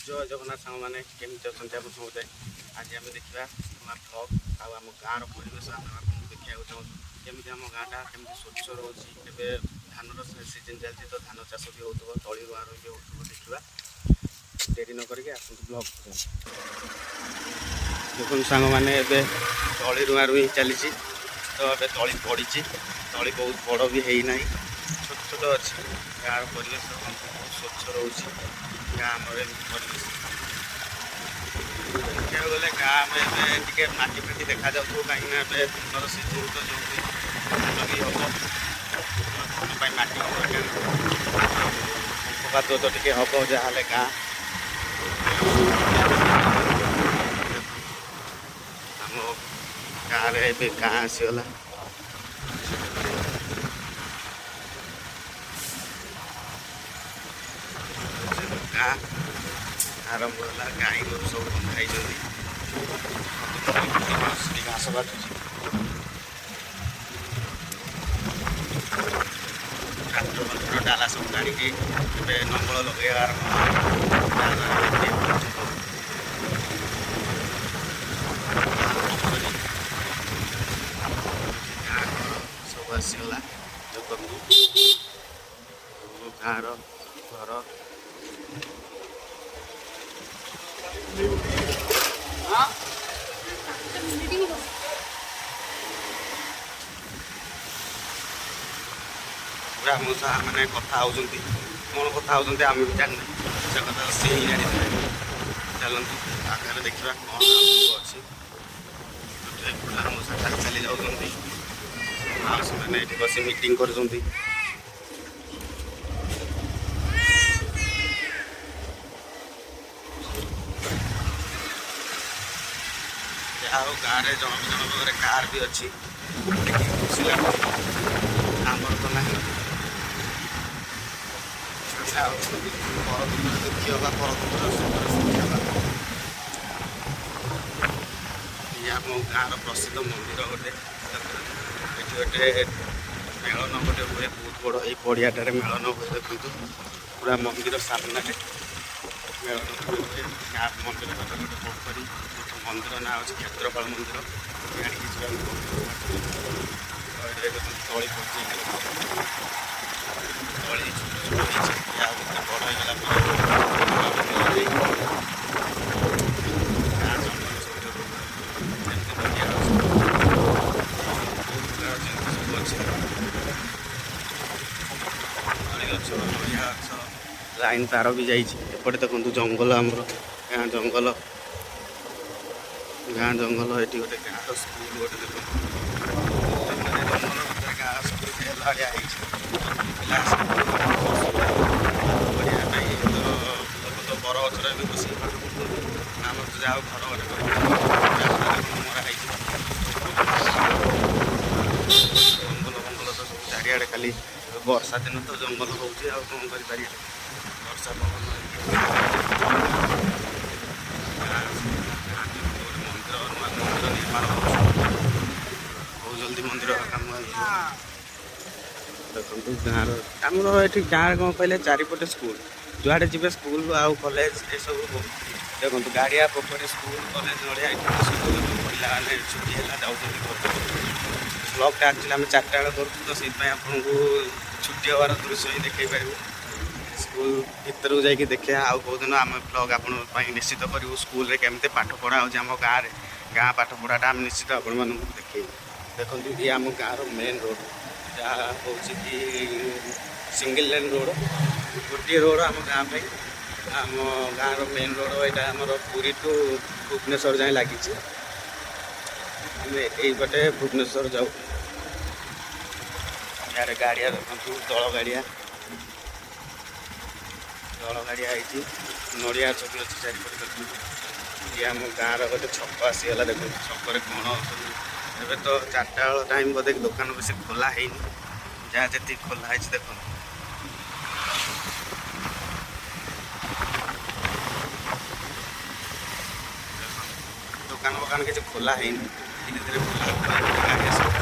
जय जगन्नाथ सांग मैंने केमी अच्छा आप समझे आज आम देखा ब्लॉग आम गाँव परिवेश आम देखा चाहूँ केमी आम गाँटा केमी स्वच्छ रोचे धान सीजन चलती तो धान चाष भी हो तली रुआ रुई भी हो देखा डेरी न करके आसतु ब्लॉग देखो सांग मैंने तली रुआ रुई चली तो ए तली पड़ी तली बहुत बड़ भी है ना छोट छोट अच्छी गाँव परिवेश बहुत स्वच्छ रोचे गाँव परिवेश देखा गले गाँव में टे माटी फाटी देखा जाऊ कहीं धानर सीजन तो जो धान भी हम धान माटी अंकुपात तो टे हम जहाँ गाँ आम गाँव गाँ आसीगला गाँ आरंभ है गाई गोरु सब खाई घास बाटुची ट्राक्टर डाला सब काढ़ी नंबल लगे सब आसीगला गाँव घर पूरा मौसा मैंने कथा होती कौन कथा होती आम भी जान से कथा सी जानी चलतु आगे देखा कौन अच्छी पूरा मौसा चली चली जाऊँगी आने ये बस मीटिंग कर गाँव में जन कार भी अच्छी खुशी लगे आमर तो ना दुखी होगा ये आम गाँव प्रसिद्ध मंदिर गोटे ये गोटे मेलन गोटे हुए बहुत बड़ ये पड़ियाटे मेलन हुए देखो पूरा मंदिर सामने मेलन हुए गाँ मंदिर गोटे पोखरी मंदिर ना अच्छे क्षेत्रपाल मंदिर तली पड़ी तली बड़ हो लाइन तार भी जापटे देखो जंगल आमर गाँ जंगल गाँ जंगल ये गोटे गाँव स्कूल गोटे देख गाँ स्कूल पिला तो बर गचर भी बस आम तो जाओ घर मराई जंगल बंगल तो सब चारिड़े खाली वर्षा दिन तो जंगल हो कौन कर वर्षा बहुत जल्दी मंदिर काम देखो गाँव आमर ये गाँव कौन कहले चारिपटे स्कूल जुआड़े जी स्कूल आउ कॉलेज ये सब देखो गाड़िया पोखरी स्कूल कॉलेज नड़िया पिला मैंने छुट्टी है जाऊँगी ब्लॉगटा एक्चुअली आम 4टा बेले करूँ तो से आपको छुट्टी हबार दृश्य ही देखी पार स्कूल भर जाकि देखा आउ कौ दिन आम ब्लॉग आप निश्चित करूँ स्कूल केमती पाठ पढ़ा हो गाँव गाँ पाठ पढ़ाटा आम निश्चित आपण मानक देखे देखो ये आम गाँव मेन रोड जहाँ हूँ कि सिंगल लेन रोड गोटे रोड आम गाँव आम गाँव मेन रोड यहाँ आम पुरी टू भुवनेश्वर जाए लगी ये भुवनेश्वर जाऊ यार गाड़िया देखो दल गाड़िया नड़िया छवि अच्छी चारिपटे देखो ये आम गाँव गोटे छक आसीगला देखो छक कौन ए तो 4टा बेल टाइम बोधे दुकान बेस खोला है जहाँ जी खोला है देख दुकान बकान किसी खोला है धीरे धीरे खोला गाड़ी सब